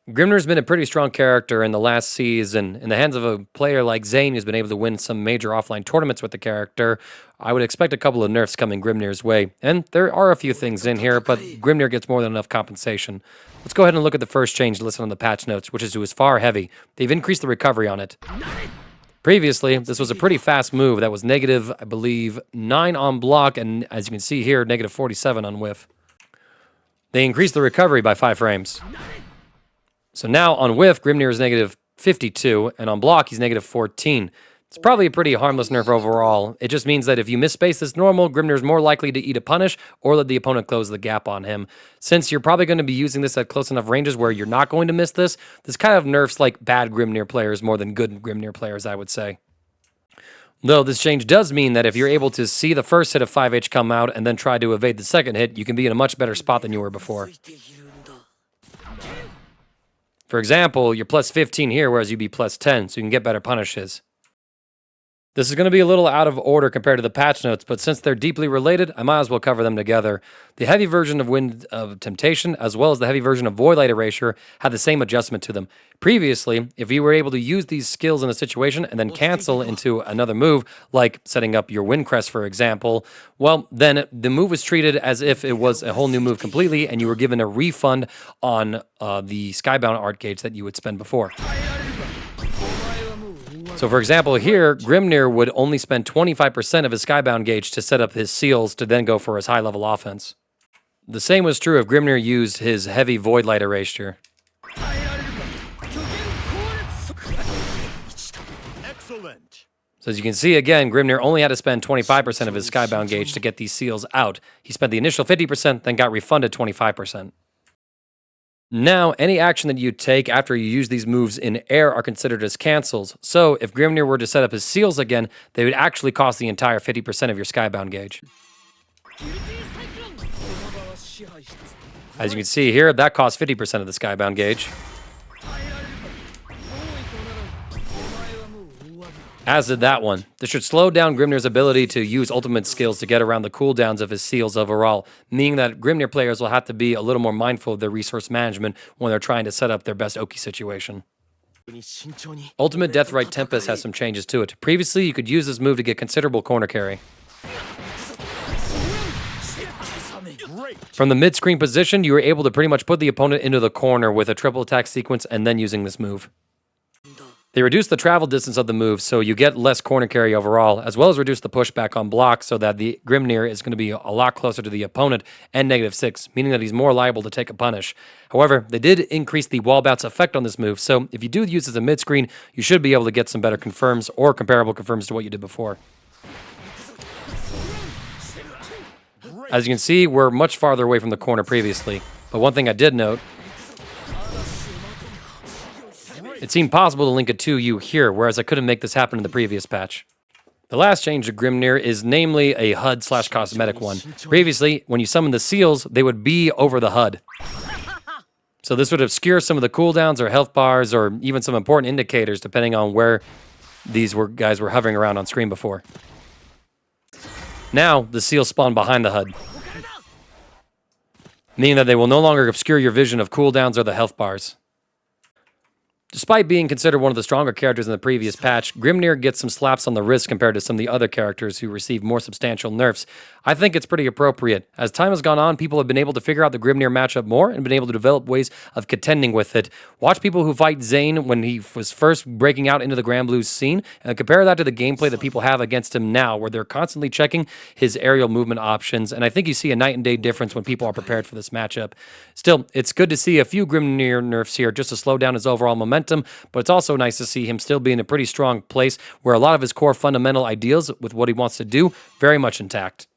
Grimnir's been a pretty strong character in the last season. In the hands of a player like Zane, who's been able to win some major offline tournaments with the character, I would expect a couple of nerfs coming Grimnir's way. And there are a few things in here, but Grimnir gets more than enough compensation. Let's go ahead and look at the first change listed on the patch notes, which is to his far heavy. They've increased the recovery on it. Previously, this was a pretty fast move that was negative, I believe, 9 on block, and as you can see here, negative 47 on whiff. They increased the recovery by 5 frames. So now on whiff, Grimnir is negative 52, and on block, he's negative 14. It's probably a pretty harmless nerf overall. It just means that if you misspace this normal, Grimnir is more likely to eat a punish or let the opponent close the gap on him. Since you're probably going to be using this at close enough ranges where you're not going to miss this kind of nerfs like bad Grimnir players more than good Grimnir players, I would say. Though this change does mean that if you're able to see the first hit of 5H come out and then try to evade the second hit, you can be in a much better spot than you were before. For example, you're plus 15 here, whereas you'd be plus 10, so you can get better punishes. This is going to be a little out of order compared to the patch notes, but since they're deeply related, I might as well cover them together. The heavy version of Wind of Temptation, as well as the heavy version of Void Light Erasure, had the same adjustment to them. Previously, if you were able to use these skills in a situation and then cancel into another move, like setting up your Wind Crest, for example, well, then the move was treated as if it was a whole new move completely, and you were given a refund on the Skybound art gauge that you would spend before. So for example, here, Grimnir would only spend 25% of his Skybound gauge to set up his seals to then go for his high-level offense. The same was true if Grimnir used his heavy Void Light Erasure. Excellent. So as you can see, again, Grimnir only had to spend 25% of his Skybound gauge to get these seals out. He spent the initial 50%, then got refunded 25%. Now, any action that you take after you use these moves in air are considered as cancels. So, if Grimnir were to set up his seals again, they would actually cost the entire 50% of your Skybound gauge. As you can see here, that costs 50% of the Skybound gauge. As did that one. This should slow down Grimnir's ability to use ultimate skills to get around the cooldowns of his seals overall, meaning that Grimnir players will have to be a little more mindful of their resource management when they're trying to set up their best Oki situation. Ultimate Deathrite Tempest has some changes to it. Previously, you could use this move to get considerable corner carry. From the mid-screen position, you were able to pretty much put the opponent into the corner with a triple attack sequence and then using this move. They reduce the travel distance of the move, so you get less corner carry overall, as well as reduce the pushback on block so that the Grimnir is going to be a lot closer to the opponent and -6, meaning that he's more liable to take a punish. However, they did increase the wall bounce effect on this move, so if you do use it as a mid-screen, you should be able to get some better confirms or comparable confirms to what you did before. As you can see, we're much farther away from the corner previously, but one thing I did note, it seemed possible to link a 2U here, whereas I couldn't make this happen in the previous patch. The last change to Grimnir is namely a HUD/cosmetic one. Previously, when you summon the seals, they would be over the HUD. So this would obscure some of the cooldowns or health bars or even some important indicators depending on where these guys were hovering around on screen before. Now, the seals spawn behind the HUD, meaning that they will no longer obscure your vision of cooldowns or the health bars. Despite being considered one of the stronger characters in the previous patch, Grimnir gets some slaps on the wrist compared to some of the other characters who receive more substantial nerfs. I think it's pretty appropriate. As time has gone on, people have been able to figure out the Grimnir matchup more and been able to develop ways of contending with it. Watch people who fight Zane when he was first breaking out into the Granblue scene, and compare that to the gameplay that people have against him now, where they're constantly checking his aerial movement options, and I think you see a night and day difference when people are prepared for this matchup. Still, it's good to see a few Grimnir nerfs here just to slow down his overall momentum, but it's also nice to see him still be in a pretty strong place where a lot of his core fundamental ideals with what he wants to do very much intact.